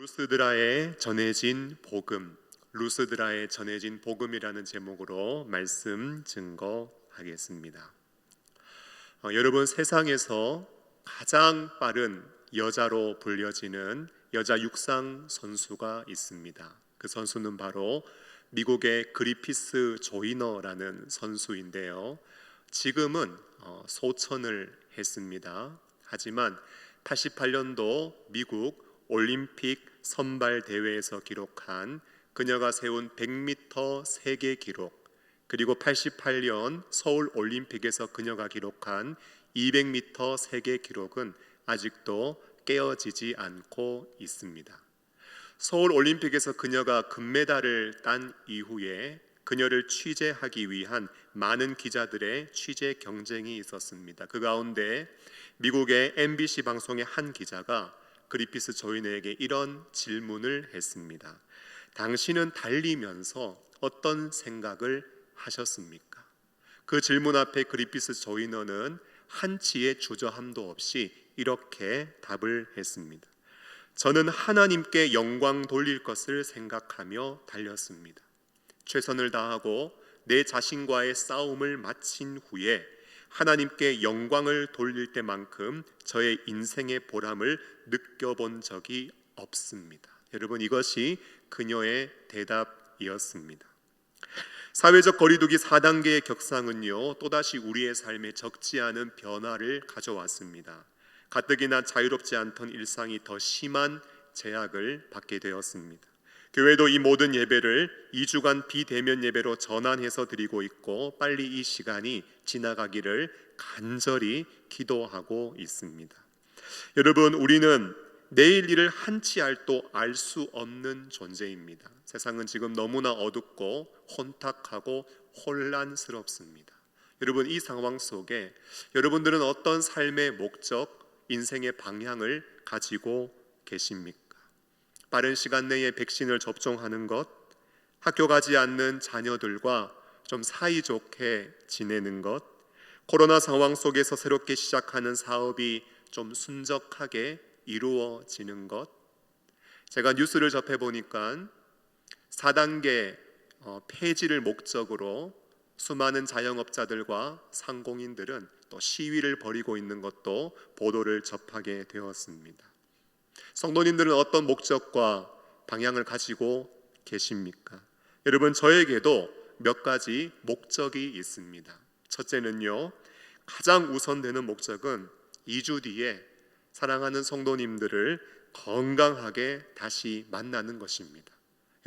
루스드라에 전해진 복음, 루스드라에 전해진 복음이라는 제목으로 말씀 증거하겠습니다. 여러분, 세상에서 가장 빠른 여자로 불려지는 여자 육상 선수가 있습니다. 그 선수는 바로 미국의 그리피스 조이너라는 선수인데요. 지금은 소천을 했습니다. 하지만 88년도 미국 올림픽 선발 대회에서 기록한 그녀가 세운 100m 세계 기록, 그리고 88년 서울 올림픽에서 그녀가 기록한 200m 세계 기록은 아직도 깨어지지 않고 있습니다. 서울 올림픽에서 그녀가 금메달을 딴 이후에 그녀를 취재하기 위한 많은 기자들의 취재 경쟁이 있었습니다. 그 가운데 미국의 MBC 방송의 한 기자가 그리피스 조이너에게 이런 질문을 했습니다. 당신은 달리면서 어떤 생각을 하셨습니까? 그 질문 앞에 그리피스 조이너는 한치의 주저함도 없이 이렇게 답을 했습니다. 저는 하나님께 영광 돌릴 것을 생각하며 달렸습니다. 최선을 다하고 내 자신과의 싸움을 마친 후에 하나님께 영광을 돌릴 때만큼 저의 인생의 보람을 느껴본 적이 없습니다. 여러분, 이것이 그녀의 대답이었습니다. 사회적 거리두기 4단계의 격상은요, 또다시 우리의 삶에 적지 않은 변화를 가져왔습니다. 가뜩이나 자유롭지 않던 일상이 더 심한 제약을 받게 되었습니다. 교회도 이 모든 예배를 2주간 비대면 예배로 전환해서 드리고 있고, 빨리 이 시간이 지나가기를 간절히 기도하고 있습니다. 여러분, 우리는 내일 일을 한치 알도 알 수 없는 존재입니다. 세상은 지금 너무나 어둡고 혼탁하고 혼란스럽습니다. 여러분, 이 상황 속에 여러분들은 어떤 삶의 목적, 인생의 방향을 가지고 계십니까? 빠른 시간 내에 백신을 접종하는 것, 학교 가지 않는 자녀들과 좀 사이좋게 지내는 것, 코로나 상황 속에서 새롭게 시작하는 사업이 좀 순적하게 이루어지는 것. 제가 뉴스를 접해보니까 4단계 폐지를 목적으로 수많은 자영업자들과 상공인들은 또 시위를 벌이고 있는 것도 보도를 접하게 되었습니다. 성도님들은 어떤 목적과 방향을 가지고 계십니까? 여러분, 저에게도 몇 가지 목적이 있습니다. 첫째는요, 가장 우선되는 목적은 2주 뒤에 사랑하는 성도님들을 건강하게 다시 만나는 것입니다.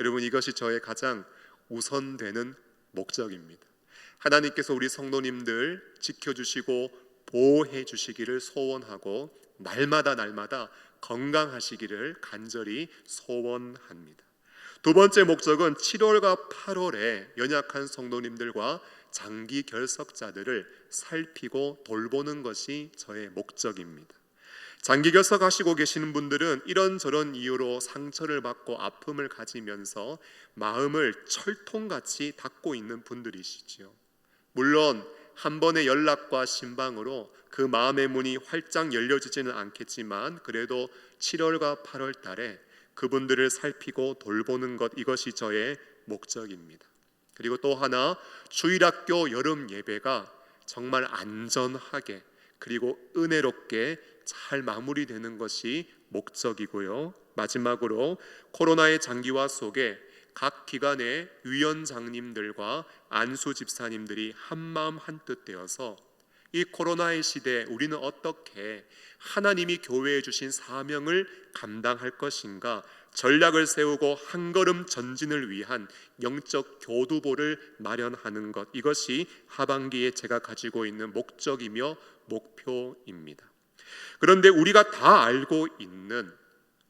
여러분, 이것이 저의 가장 우선되는 목적입니다. 하나님께서 우리 성도님들 지켜주시고 보호해 주시기를 소원하고, 날마다 건강하시기를 간절히 소원합니다. 두 번째 목적은 7월과 8월에 연약한 성도님들과 장기 결석자들을 살피고 돌보는 것이 저의 목적입니다. 장기 결석하시고 계시는 분들은 이런저런 이유로 상처를 받고 아픔을 가지면서 마음을 철통같이 닫고 있는 분들이시지요. 물론 한 번의 연락과 신방으로 그 마음의 문이 활짝 열려지지는 않겠지만, 그래도 7월과 8월 달에 그분들을 살피고 돌보는 것, 이것이 저의 목적입니다. 그리고 또 하나, 주일학교 여름 예배가 정말 안전하게 그리고 은혜롭게 잘 마무리되는 것이 목적이고요. 마지막으로 코로나의 장기화 속에 각 기관의 위원장님들과 안수 집사님들이 한마음 한뜻 되어서 이 코로나의 시대에 우리는 어떻게 하나님이 교회에 주신 사명을 감당할 것인가, 전략을 세우고 한 걸음 전진을 위한 영적 교두보를 마련하는 것, 이것이 하반기에 제가 가지고 있는 목적이며 목표입니다. 그런데 우리가 다 알고 있는,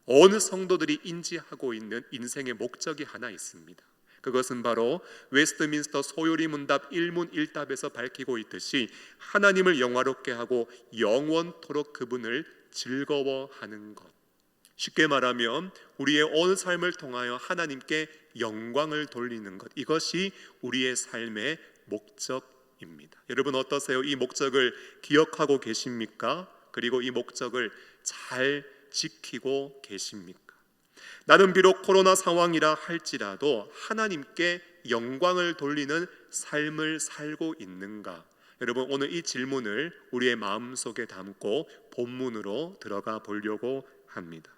어느 성도들이 인지하고 있는 인생의 목적이 하나 있습니다. 그것은 바로 웨스트민스터 소요리 문답 1문 1답에서 밝히고 있듯이 하나님을 영화롭게 하고 영원토록 그분을 즐거워하는 것. 쉽게 말하면 우리의 온 삶을 통하여 하나님께 영광을 돌리는 것, 이것이 우리의 삶의 목적입니다. 여러분, 어떠세요? 이 목적을 기억하고 계십니까? 그리고 이 목적을 잘 지키고 계십니까? 나는 비록 코로나 상황이라 할지라도 하나님께 영광을 돌리는 삶을 살고 있는가? 여러분, 오늘 이 질문을 우리의 마음속에 담고 본문으로 들어가 보려고 합니다.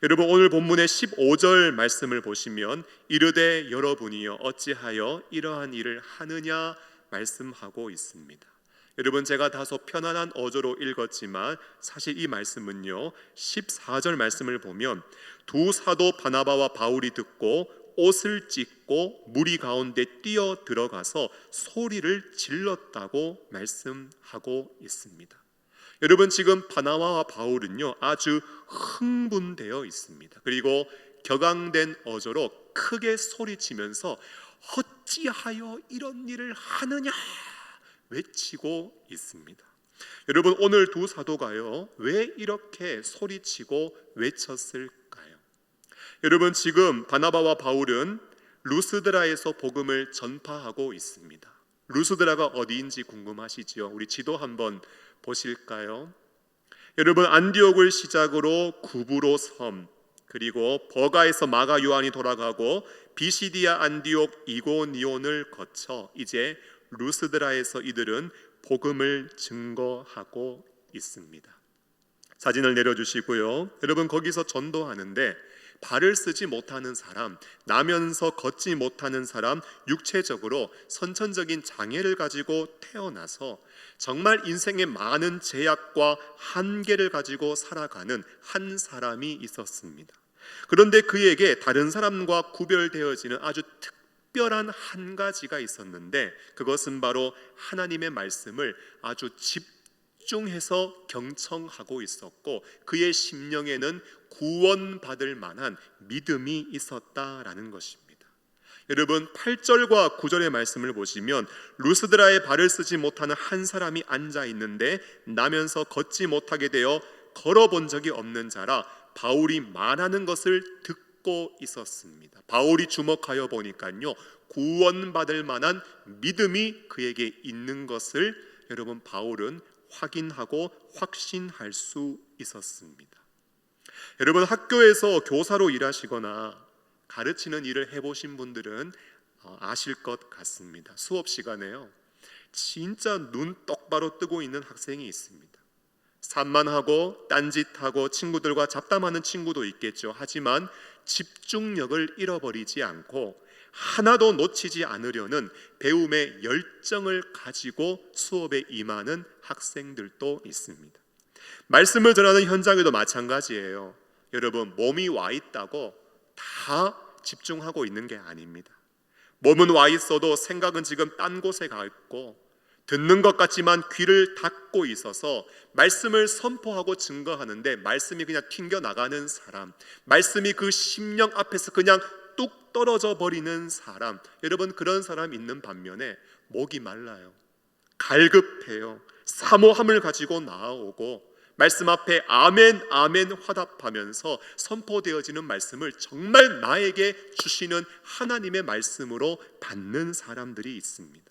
여러분, 오늘 본문의 15절 말씀을 보시면 이르되 여러분이여 어찌하여 이러한 일을 하느냐 말씀하고 있습니다. 여러분, 제가 다소 편안한 어조로 읽었지만 사실 이 말씀은요, 14절 말씀을 보면 두 사도 바나바와 바울이 듣고 옷을 찢고 무리 가운데 뛰어 들어가서 소리를 질렀다고 말씀하고 있습니다. 여러분, 지금 바나바와 바울은요 아주 흥분되어 있습니다. 그리고 격앙된 어조로 크게 소리치면서 어찌하여 이런 일을 하느냐 외치고 있습니다. 여러분, 오늘 두 사도가요 왜 이렇게 소리치고 외쳤을까요? 여러분, 지금 바나바와 바울은 루스드라에서 복음을 전파하고 있습니다. 루스드라가 어디인지 궁금하시죠? 우리 지도 한번 보실까요? 여러분, 안디옥을 시작으로 구브로 섬, 그리고 버가에서 마가 요한이 돌아가고 비시디아 안디옥 이고니온을 거쳐 이제 루스드라에서 이들은 복음을 증거하고 있습니다. 사진을 내려주시고요. 여러분, 거기서 전도하는데 발을 쓰지 못하는 사람, 나면서 걷지 못하는 사람, 육체적으로 선천적인 장애를 가지고 태어나서 정말 인생의 많은 제약과 한계를 가지고 살아가는 한 사람이 있었습니다. 그런데 그에게 다른 사람과 구별되어지는 아주 특별한 한 가지가 있었는데, 그것은 바로 하나님의 말씀을 아주 집중해서 경청하고 있었고, 그의 심령에는 구원받을 만한 믿음이 있었다라는 것입니다. 여러분, 8절과 9절의 말씀을 보시면 루스드라에 발을 쓰지 못하는 한 사람이 앉아 있는데 나면서 걷지 못하게 되어 걸어본 적이 없는 자라 바울이 말하는 것을 듣고 있었습니다. 바울이 주목하여 보니까요, 구원받을 만한 믿음이 그에게 있는 것을 여러분, 바울은 확인하고 확신할 수 있었습니다. 여러분, 학교에서 교사로 일하시거나 가르치는 일을 해보신 분들은 아실 것 같습니다. 수업 시간에요, 진짜 눈 똑바로 뜨고 있는 학생이 있습니다. 산만하고 딴짓하고 친구들과 잡담하는 친구도 있겠죠. 하지만 집중력을 잃어버리지 않고 하나도 놓치지 않으려는 배움의 열정을 가지고 수업에 임하는 학생들도 있습니다. 말씀을 전하는 현장에도 마찬가지예요. 여러분, 몸이 와 있다고 다 집중하고 있는 게 아닙니다. 몸은 와 있어도 생각은 지금 딴 곳에 가 있고, 듣는 것 같지만 귀를 닫고 있어서 말씀을 선포하고 증거하는데 말씀이 그냥 튕겨나가는 사람, 말씀이 그 심령 앞에서 그냥 뚝 떨어져 버리는 사람, 여러분, 그런 사람 있는 반면에 목이 말라요, 갈급해요, 사모함을 가지고 나아오고 말씀 앞에 아멘 아멘 화답하면서 선포되어지는 말씀을 정말 나에게 주시는 하나님의 말씀으로 받는 사람들이 있습니다.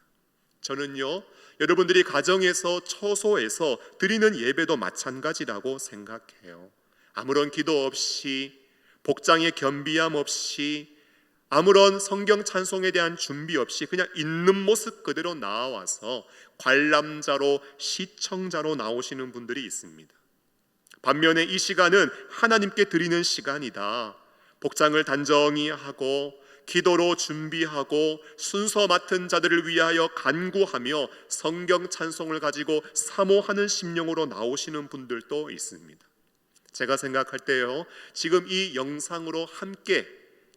저는요, 여러분들이 가정에서 처소에서 드리는 예배도 마찬가지라고 생각해요. 아무런 기도 없이, 복장의 겸비함 없이, 아무런 성경 찬송에 대한 준비 없이 그냥 있는 모습 그대로 나와서 관람자로, 시청자로 나오시는 분들이 있습니다. 반면에 이 시간은 하나님께 드리는 시간이다, 복장을 단정히 하고 기도로 준비하고 순서 맡은 자들을 위하여 간구하며 성경 찬송을 가지고 사모하는 심령으로 나오시는 분들도 있습니다. 제가 생각할 때요, 지금 이 영상으로 함께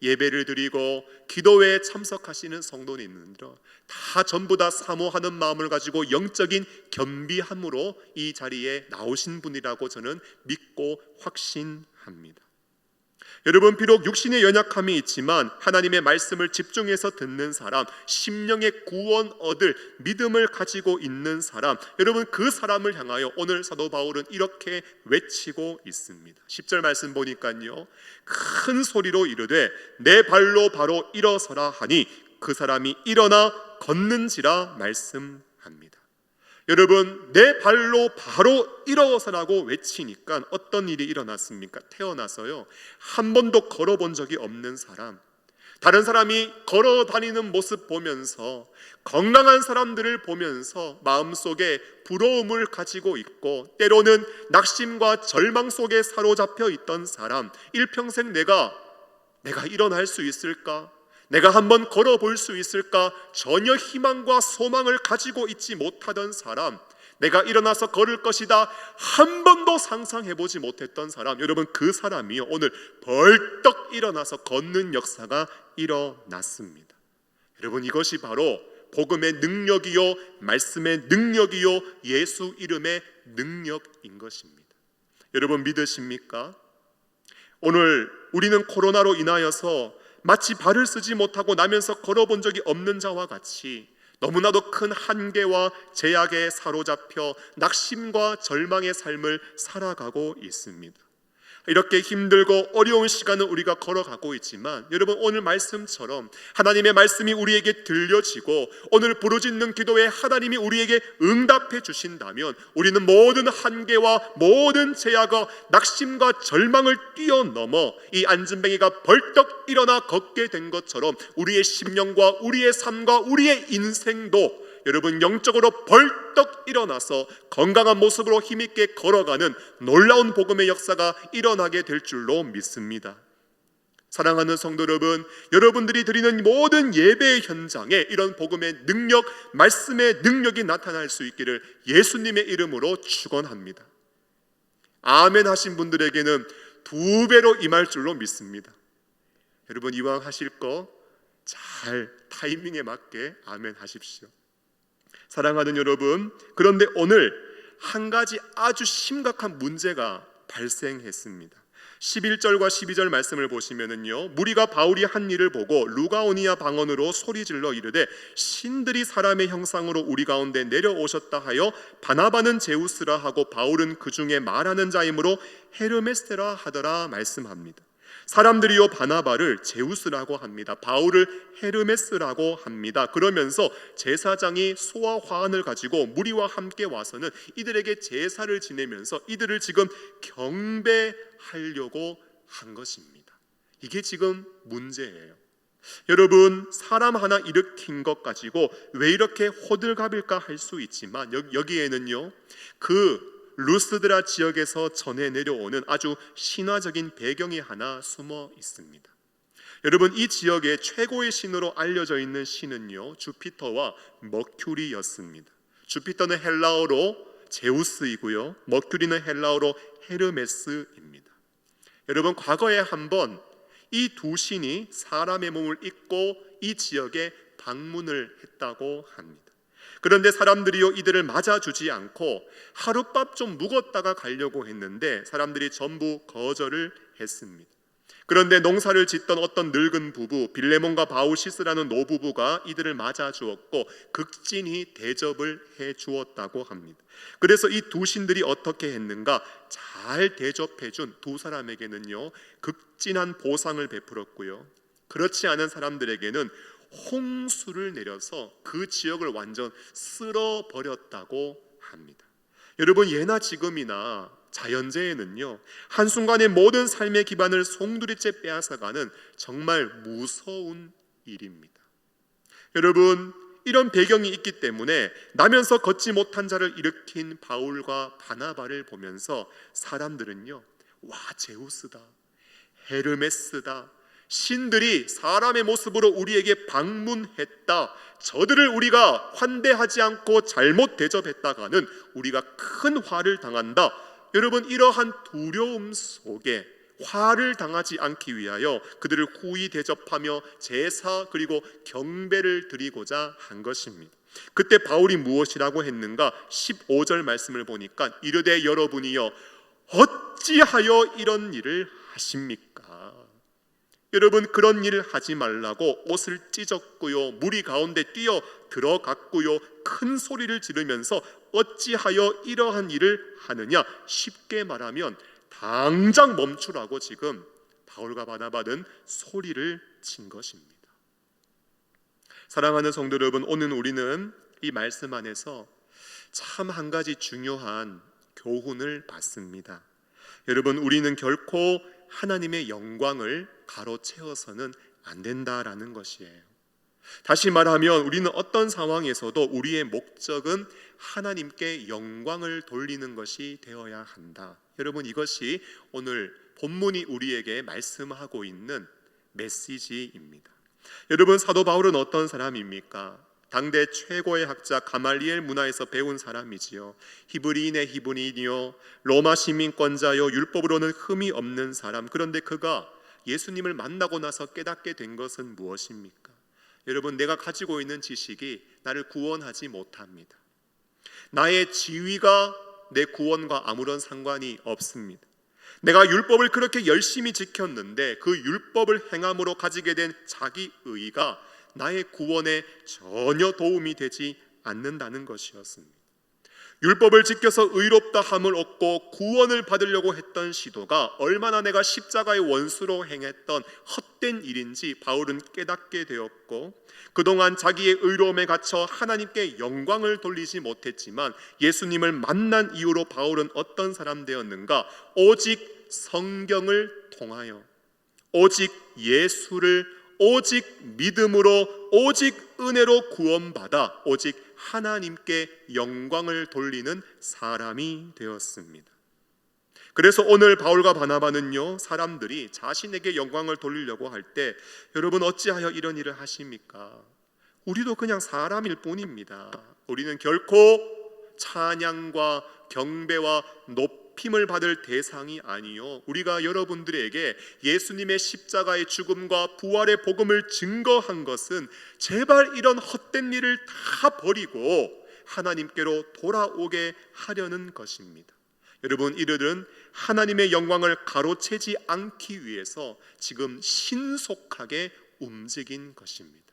예배를 드리고 기도회에 참석하시는 성도님들 다 전부 다 사모하는 마음을 가지고 영적인 겸비함으로 이 자리에 나오신 분이라고 저는 믿고 확신합니다. 여러분, 비록 육신의 연약함이 있지만 하나님의 말씀을 집중해서 듣는 사람, 심령의 구원 얻을 믿음을 가지고 있는 사람, 여러분, 그 사람을 향하여 오늘 사도 바울은 이렇게 외치고 있습니다. 10절 말씀 보니까요, 큰 소리로 이르되 내 발로 바로 일어서라 하니 그 사람이 일어나 걷는지라 말씀합니다. 여러분, 내 발로 바로 일어서라고 외치니까 어떤 일이 일어났습니까? 태어나서요, 한 번도 걸어본 적이 없는 사람, 다른 사람이 걸어 다니는 모습 보면서, 건강한 사람들을 보면서 마음속에 부러움을 가지고 있고, 때로는 낙심과 절망 속에 사로잡혀 있던 사람, 일평생 내가 일어날 수 있을까? 내가 한번 걸어볼 수 있을까? 전혀 희망과 소망을 가지고 있지 못하던 사람, 내가 일어나서 걸을 것이다 한 번도 상상해보지 못했던 사람, 여러분, 그 사람이요, 오늘 벌떡 일어나서 걷는 역사가 일어났습니다. 여러분, 이것이 바로 복음의 능력이요, 말씀의 능력이요, 예수 이름의 능력인 것입니다. 여러분, 믿으십니까? 오늘 우리는 코로나로 인하여서 마치 발을 쓰지 못하고 나면서 걸어본 적이 없는 자와 같이 너무나도 큰 한계와 제약에 사로잡혀 낙심과 절망의 삶을 살아가고 있습니다. 이렇게 힘들고 어려운 시간을 우리가 걸어가고 있지만, 여러분, 오늘 말씀처럼 하나님의 말씀이 우리에게 들려지고 오늘 부르짖는 기도에 하나님이 우리에게 응답해 주신다면, 우리는 모든 한계와 모든 제약과 낙심과 절망을 뛰어넘어 이 안진뱅이가 벌떡 일어나 걷게 된 것처럼 우리의 심령과 우리의 삶과 우리의 인생도, 여러분, 영적으로 벌떡 일어나서 건강한 모습으로 힘있게 걸어가는 놀라운 복음의 역사가 일어나게 될 줄로 믿습니다. 사랑하는 성도 여러분, 여러분들이 드리는 모든 예배의 현장에 이런 복음의 능력, 말씀의 능력이 나타날 수 있기를 예수님의 이름으로 축원합니다. 아멘 하신 분들에게는 2배로 임할 줄로 믿습니다. 여러분, 이왕 하실 거 잘 타이밍에 맞게 아멘 하십시오. 사랑하는 여러분, 그런데 오늘 한 가지 아주 심각한 문제가 발생했습니다. 11절과 12절 말씀을 보시면은요, 무리가 바울이 한 일을 보고 루가오니아 방언으로 소리질러 이르되 신들이 사람의 형상으로 우리 가운데 내려오셨다 하여 바나바는 제우스라 하고 바울은 그 중에 말하는 자이므로 헤르메스라 하더라 말씀합니다. 사람들이요 바나바를 제우스라고 합니다. 바울을 헤르메스라고 합니다. 그러면서 제사장이 소와 화환을 가지고 무리와 함께 와서는 이들에게 제사를 지내면서 이들을 지금 경배하려고 한 것입니다. 이게 지금 문제예요. 여러분, 사람 하나 일으킨 것 가지고 왜 이렇게 호들갑일까 할 수 있지만, 여기에는요, 그 루스드라 지역에서 전해 내려오는 아주 신화적인 배경이 하나 숨어 있습니다. 여러분, 이 지역의 최고의 신으로 알려져 있는 신은요, 주피터와 머큐리였습니다. 주피터는 헬라어로 제우스이고요, 머큐리는 헬라어로 헤르메스입니다. 여러분, 과거에 한번 이 두 신이 사람의 몸을 입고 이 지역에 방문을 했다고 합니다. 그런데 사람들이요, 이들을 맞아주지 않고 하룻밤 좀 묵었다가 가려고 했는데 사람들이 전부 거절을 했습니다. 그런데 농사를 짓던 어떤 늙은 부부, 빌레몬과 바우시스라는 노부부가 이들을 맞아주었고 극진히 대접을 해주었다고 합니다. 그래서 이 두 신들이 어떻게 했는가? 잘 대접해준 두 사람에게는요, 극진한 보상을 베풀었고요, 그렇지 않은 사람들에게는 홍수를 내려서 그 지역을 완전 쓸어버렸다고 합니다. 여러분, 예나 지금이나 자연재해는요, 한순간에 모든 삶의 기반을 송두리째 빼앗아가는 정말 무서운 일입니다. 여러분, 이런 배경이 있기 때문에 나면서 걷지 못한 자를 일으킨 바울과 바나바를 보면서 사람들은요, 와, 제우스다, 헤르메스다, 신들이 사람의 모습으로 우리에게 방문했다, 저들을 우리가 환대하지 않고 잘못 대접했다가는 우리가 큰 화를 당한다. 여러분, 이러한 두려움 속에 화를 당하지 않기 위하여 그들을 후히 대접하며 제사 그리고 경배를 드리고자 한 것입니다. 그때 바울이 무엇이라고 했는가? 15절 말씀을 보니까 이르되 여러분이여 어찌하여 이런 일을 하십니까? 여러분, 그런 일을 하지 말라고 옷을 찢었고요, 무리 가운데 뛰어 들어갔고요, 큰 소리를 지르면서 어찌하여 이러한 일을 하느냐? 쉽게 말하면 당장 멈추라고 지금 바울과 바나바는 소리를 친 것입니다. 사랑하는 성도 여러분, 오늘 우리는 이 말씀 안에서 참 한 가지 중요한 교훈을 받습니다. 여러분, 우리는 결코 하나님의 영광을 가로채어서는 안 된다라는 것이에요. 다시 말하면 우리는 어떤 상황에서도 우리의 목적은 하나님께 영광을 돌리는 것이 되어야 한다. 여러분, 이것이 오늘 본문이 우리에게 말씀하고 있는 메시지입니다. 여러분, 사도 바울은 어떤 사람입니까? 당대 최고의 학자 가말리엘 문화에서 배운 사람이지요. 히브리인의 히브리인이요, 로마 시민권자요, 율법으로는 흠이 없는 사람. 그런데 그가 예수님을 만나고 나서 깨닫게 된 것은 무엇입니까? 여러분, 내가 가지고 있는 지식이 나를 구원하지 못합니다. 나의 지위가 내 구원과 아무런 상관이 없습니다. 내가 율법을 그렇게 열심히 지켰는데 그 율법을 행함으로 가지게 된 자기 의가 나의 구원에 전혀 도움이 되지 않는다는 것이었습니다. 율법을 지켜서 의롭다 함을 얻고 구원을 받으려고 했던 시도가 얼마나 내가 십자가의 원수로 행했던 헛된 일인지 바울은 깨닫게 되었고, 그동안 자기의 의로움에 갇혀 하나님께 영광을 돌리지 못했지만 예수님을 만난 이후로 바울은 어떤 사람 되었는가? 오직 성경을 통하여, 오직 예수를, 오직 믿음으로, 오직 은혜로 구원받아 오직 하나님께 영광을 돌리는 사람이 되었습니다. 그래서 오늘 바울과 바나바는요, 사람들이 자신에게 영광을 돌리려고 할 때, 여러분 어찌하여 이런 일을 하십니까? 우리도 그냥 사람일 뿐입니다. 우리는 결코 찬양과 경배와 높임을 받을 대상이 아니요, 우리가 여러분들에게 예수님의 십자가의 죽음과 부활의 복음을 증거한 것은 제발 이런 헛된 일을 다 버리고 하나님께로 돌아오게 하려는 것입니다. 여러분, 이들은 하나님의 영광을 가로채지 않기 위해서 지금 신속하게 움직인 것입니다.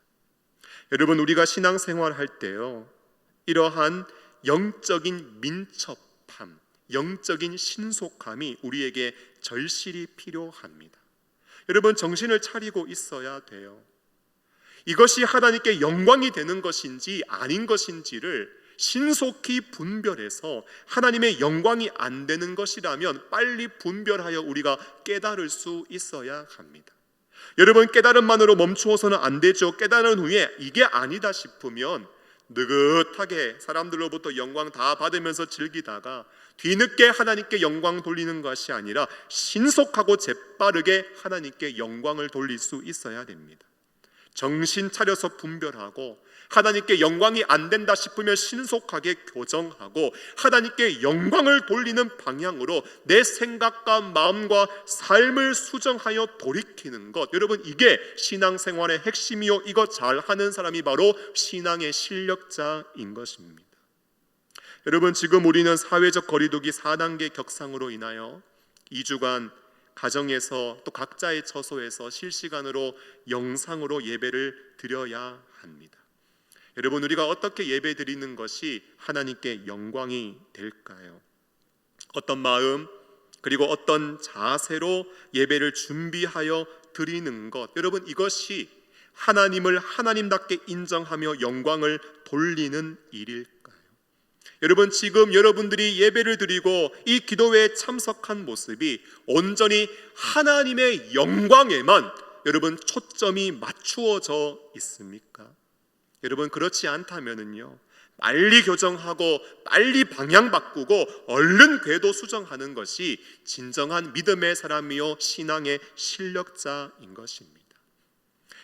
여러분, 우리가 신앙생활 할 때요, 이러한 영적인 민첩함, 영적인 신속함이 우리에게 절실히 필요합니다. 여러분, 정신을 차리고 있어야 돼요. 이것이 하나님께 영광이 되는 것인지 아닌 것인지를 신속히 분별해서 하나님의 영광이 안 되는 것이라면 빨리 분별하여 우리가 깨달을 수 있어야 합니다. 여러분, 깨달음만으로 멈추어서는 안 되죠. 깨달은 후에 이게 아니다 싶으면 느긋하게 사람들로부터 영광 다 받으면서 즐기다가 뒤늦게 하나님께 영광 돌리는 것이 아니라 신속하고 재빠르게 하나님께 영광을 돌릴 수 있어야 됩니다. 정신 차려서 분별하고 하나님께 영광이 안 된다 싶으면 신속하게 교정하고 하나님께 영광을 돌리는 방향으로 내 생각과 마음과 삶을 수정하여 돌이키는 것, 여러분 이게 신앙생활의 핵심이요, 이거 잘하는 사람이 바로 신앙의 실력자인 것입니다. 여러분, 지금 우리는 사회적 거리두기 4단계 격상으로 인하여 2주간 가정에서 또 각자의 처소에서 실시간으로 영상으로 예배를 드려야 합니다. 여러분, 우리가 어떻게 예배 드리는 것이 하나님께 영광이 될까요? 어떤 마음 그리고 어떤 자세로 예배를 준비하여 드리는 것, 여러분 이것이 하나님을 하나님답게 인정하며 영광을 돌리는 일일까요? 여러분, 지금 여러분들이 예배를 드리고 이 기도회에 참석한 모습이 온전히 하나님의 영광에만 여러분 초점이 맞추어져 있습니까? 여러분, 그렇지 않다면은요, 빨리 교정하고 빨리 방향 바꾸고 얼른 궤도 수정하는 것이 진정한 믿음의 사람이요 신앙의 실력자인 것입니다.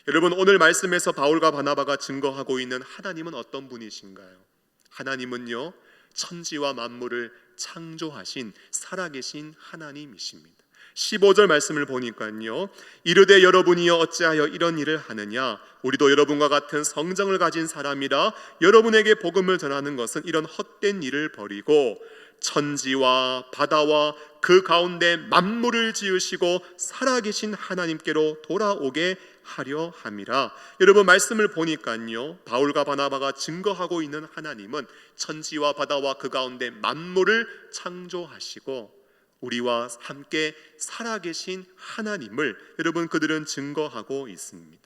여러분, 오늘 말씀에서 바울과 바나바가 증거하고 있는 하나님은 어떤 분이신가요? 하나님은요, 천지와 만물을 창조하신 살아계신 하나님이십니다. 15절 말씀을 보니까요, 이르되 여러분이여 어찌하여 이런 일을 하느냐, 우리도 여러분과 같은 성정을 가진 사람이라 여러분에게 복음을 전하는 것은 이런 헛된 일을 버리고 천지와 바다와 그 가운데 만물을 지으시고 살아계신 하나님께로 돌아오게 하려 함이라. 여러분, 말씀을 보니까요, 바울과 바나바가 증거하고 있는 하나님은 천지와 바다와 그 가운데 만물을 창조하시고 우리와 함께 살아계신 하나님을 여러분 그들은 증거하고 있습니다.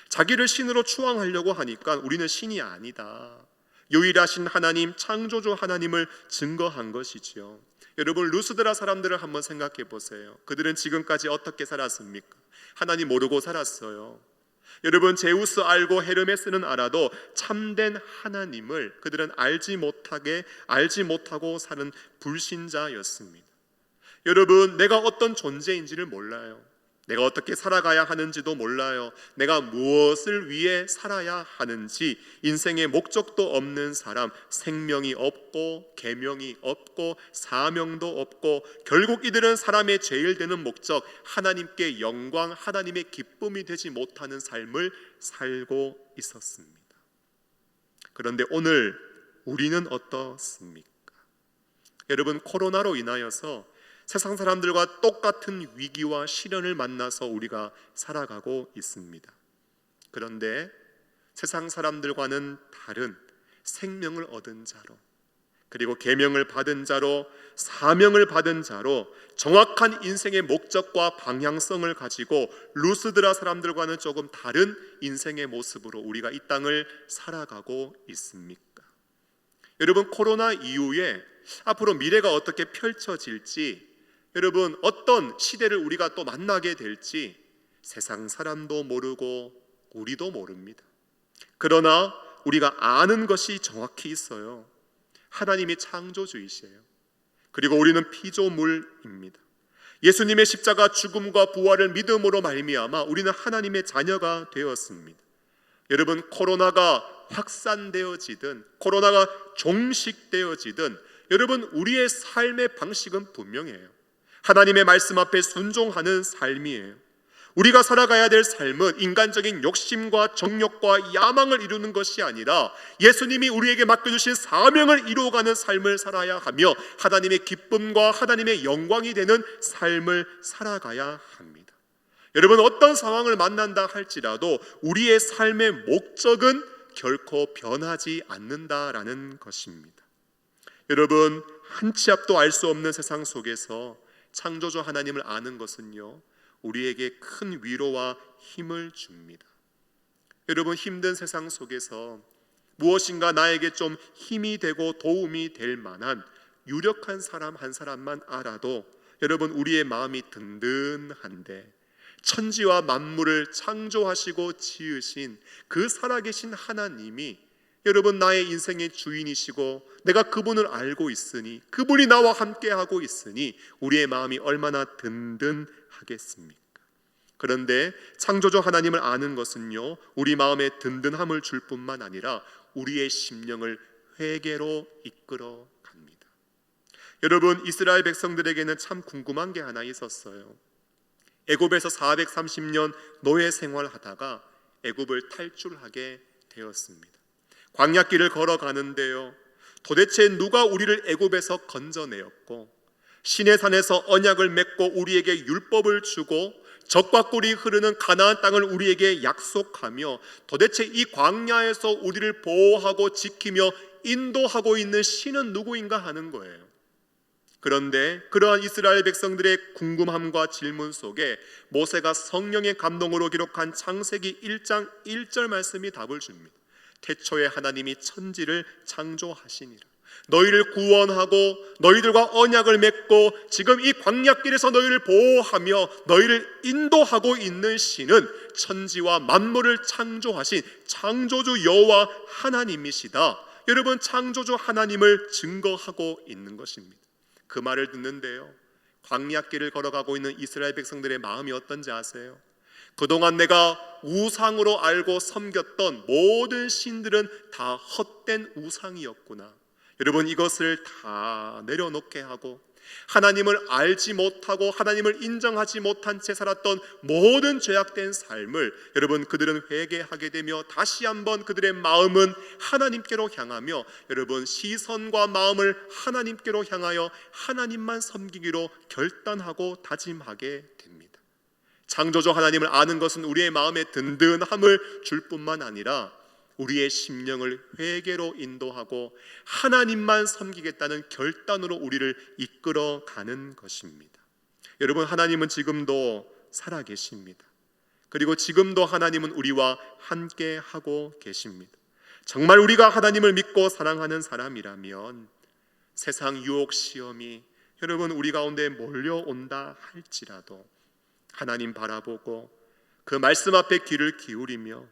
자기를 신으로 추앙하려고 하니까 우리는 신이 아니다, 유일하신 하나님, 창조주 하나님을 증거한 것이지요. 여러분, 루스드라 사람들을 한번 생각해 보세요. 그들은 지금까지 어떻게 살았습니까? 하나님 모르고 살았어요. 여러분, 제우스 알고 헤르메스는 알아도 참된 하나님을 그들은 알지 못하고 사는 불신자였습니다. 여러분, 내가 어떤 존재인지를 몰라요. 내가 어떻게 살아가야 하는지도 몰라요. 내가 무엇을 위해 살아야 하는지, 인생의 목적도 없는 사람, 생명이 없고 계명이 없고 사명도 없고, 결국 이들은 사람의 제일 되는 목적, 하나님께 영광, 하나님의 기쁨이 되지 못하는 삶을 살고 있었습니다. 그런데 오늘 우리는 어떻습니까? 여러분, 코로나로 인하여서 세상 사람들과 똑같은 위기와 시련을 만나서 우리가 살아가고 있습니다. 그런데 세상 사람들과는 다른 생명을 얻은 자로, 그리고 계명을 받은 자로, 사명을 받은 자로, 정확한 인생의 목적과 방향성을 가지고 루스드라 사람들과는 조금 다른 인생의 모습으로 우리가 이 땅을 살아가고 있습니까? 여러분, 코로나 이후에 앞으로 미래가 어떻게 펼쳐질지, 여러분, 어떤 시대를 우리가 또 만나게 될지 세상 사람도 모르고 우리도 모릅니다. 그러나 우리가 아는 것이 정확히 있어요. 하나님이 창조주이세요. 그리고 우리는 피조물입니다. 예수님의 십자가 죽음과 부활을 믿음으로 말미암아 우리는 하나님의 자녀가 되었습니다. 여러분, 코로나가 확산되어지든 코로나가 종식되어지든 여러분, 우리의 삶의 방식은 분명해요. 하나님의 말씀 앞에 순종하는 삶이에요. 우리가 살아가야 될 삶은 인간적인 욕심과 정욕과 야망을 이루는 것이 아니라 예수님이 우리에게 맡겨주신 사명을 이루어가는 삶을 살아야 하며, 하나님의 기쁨과 하나님의 영광이 되는 삶을 살아가야 합니다. 여러분, 어떤 상황을 만난다 할지라도 우리의 삶의 목적은 결코 변하지 않는다라는 것입니다. 여러분, 한 치 앞도 알 수 없는 세상 속에서 창조주 하나님을 아는 것은요, 우리에게 큰 위로와 힘을 줍니다. 여러분, 힘든 세상 속에서 무엇인가 나에게 좀 힘이 되고 도움이 될 만한 유력한 사람 한 사람만 알아도 여러분, 우리의 마음이 든든한데, 천지와 만물을 창조하시고 지으신 그 살아계신 하나님이 여러분, 나의 인생의 주인이시고 내가 그분을 알고 있으니, 그분이 나와 함께하고 있으니 우리의 마음이 얼마나 든든하겠습니까? 그런데 창조주 하나님을 아는 것은요, 우리 마음에 든든함을 줄 뿐만 아니라 우리의 심령을 회개로 이끌어 갑니다. 여러분, 이스라엘 백성들에게는 참 궁금한 게 하나 있었어요. 애굽에서 430년 노예 생활하다가 애굽을 탈출하게 되었습니다. 광야길을 걸어가는데요, 도대체 누가 우리를 애굽에서 건져내었고, 시내산에서 언약을 맺고 우리에게 율법을 주고 적과 꿀이 흐르는 가나안 땅을 우리에게 약속하며 도대체 이 광야에서 우리를 보호하고 지키며 인도하고 있는 신은 누구인가 하는 거예요. 그런데 그러한 이스라엘 백성들의 궁금함과 질문 속에 모세가 성령의 감동으로 기록한 창세기 1장 1절 말씀이 답을 줍니다. 태초에 하나님이 천지를 창조하시니라. 너희를 구원하고 너희들과 언약을 맺고 지금 이 광야길에서 너희를 보호하며 너희를 인도하고 있는 신은 천지와 만물을 창조하신 창조주 여호와 하나님이시다. 여러분, 창조주 하나님을 증거하고 있는 것입니다. 그 말을 듣는데요, 광야길을 걸어가고 있는 이스라엘 백성들의 마음이 어떤지 아세요? 그동안 내가 우상으로 알고 섬겼던 모든 신들은 다 헛된 우상이었구나. 여러분, 이것을 다 내려놓게 하고 하나님을 알지 못하고 하나님을 인정하지 못한 채 살았던 모든 죄악된 삶을 여러분, 그들은 회개하게 되며 다시 한번 그들의 마음은 하나님께로 향하며 여러분, 시선과 마음을 하나님께로 향하여 하나님만 섬기기로 결단하고 다짐하게 됩니다. 창조주 하나님을 아는 것은 우리의 마음에 든든함을 줄 뿐만 아니라 우리의 심령을 회개로 인도하고 하나님만 섬기겠다는 결단으로 우리를 이끌어가는 것입니다. 여러분, 하나님은 지금도 살아계십니다. 그리고 지금도 하나님은 우리와 함께 하고 계십니다. 정말 우리가 하나님을 믿고 사랑하는 사람이라면 세상 유혹 시험이 여러분 우리 가운데 몰려온다 할지라도 하나님 바라보고 그 말씀 앞에 귀를 기울이며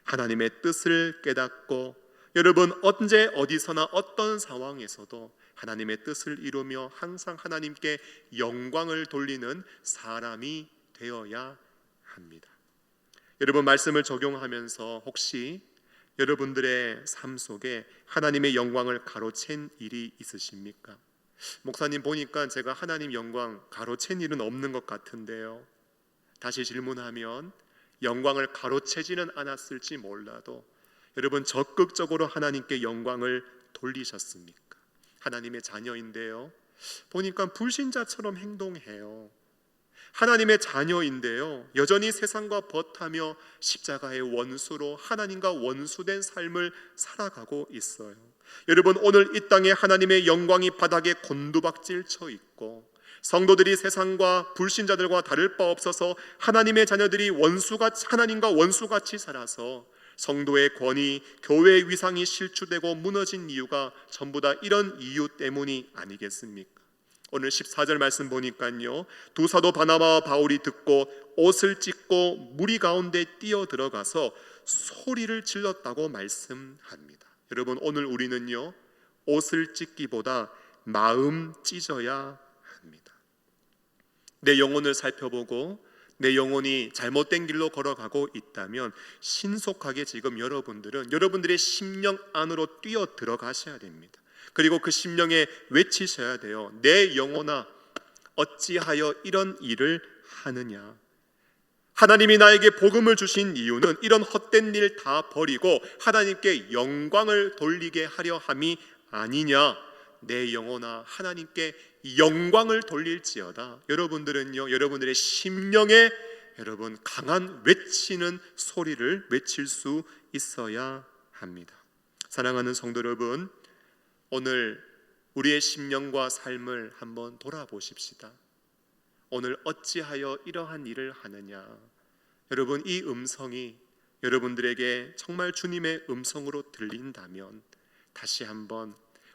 하나님의 뜻을 깨닫고 여러분 언제 어디서나 어떤 상황에서도 하나님의 뜻을 이루며 항상 하나님께 영광을 돌리는 사람이 되어야 합니다. 여러분 말씀을 적용하면서 혹시 여러분들의 삶 속에 하나님의 영광을 가로챈 일이 있으십니까? 목사님 보니까 제가 하나님 영광 가로챈 일은 없는 것 같은데요. 다시 질문하면 영광을 가로채지는 않았을지 몰라도 여러분 적극적으로 하나님께 영광을 돌리셨습니까? 하나님의 자녀인데요. 보니까 불신자처럼 행동해요. 하나님의 자녀인데요. 여전히 세상과 벗하며 십자가의 원수로 하나님과 원수된 삶을 살아가고 있어요. 여러분 오늘 이 땅에 하나님의 영광이 바닥에 곤두박질 쳐 있고 성도들이 세상과 불신자들과 다를 바 없어서 하나님의 자녀들이 하나님과 원수같이 살아서 성도의 권위, 교회의 위상이 실추되고 무너진 이유가 전부 다 이런 이유 때문이 아니겠습니까? 오늘 14절 말씀 보니까요, 두 사도 바나바와 바울이 듣고 옷을 찢고 무리 가운데 뛰어 들어가서 소리를 질렀다고 말씀합니다. 여러분 오늘 우리는요 옷을 찢기보다 마음 찢어야 합니다. 내 영혼을 살펴보고 내 영혼이 잘못된 길로 걸어가고 있다면 신속하게 지금 여러분들의 심령 안으로 뛰어 들어가셔야 됩니다. 그리고 그 심령에 외치셔야 돼요. 내 영혼아 어찌하여 이런 일을 하느냐. 하나님이 나에게 복음을 주신 이유는 이런 헛된 일 다 버리고 하나님께 영광을 돌리게 하려 함이 아니냐. 내 영혼아 하나님께 영광을 돌릴지어다. 여러분들은요 여러분들의 심령에 여러분 강한 외치는 소리를 외칠 수 있어야 합니다. 사랑하는 성도 여러분, 오늘 우리의 심령과 삶을 한번 돌아보십시다. 오늘 어찌하여 이러한 일을 하느냐. 여러분 이 음성이 여러분들에게 정말 주님의 음성으로 들린다면 다시 한번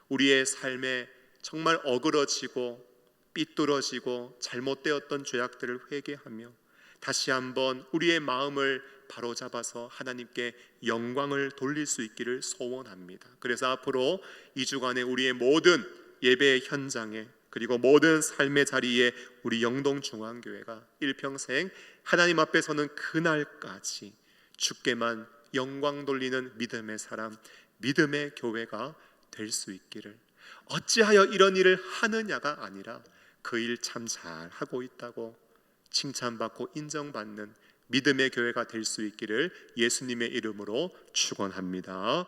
우리의 삶에 정말 어그러지고 삐뚤어지고 잘못되었던 죄악들을 회개하며 다시 한번 우리의 마음을 바로잡아서 하나님께 영광을 돌릴 수 있기를 소원합니다. 그래서 앞으로 2주간의 우리의 모든 예배의 현장에 그리고 모든 삶의 자리에 우리 영동중앙교회가 일평생 하나님 앞에 서는 그날까지 주께만 영광 돌리는 믿음의 사람, 믿음의 교회가 될 수 있기를, 어찌하여 이런 일을 하느냐가 아니라 그 일 참 잘하고 있다고 칭찬받고 인정받는 믿음의 교회가 될 수 있기를 예수님의 이름으로 축원합니다.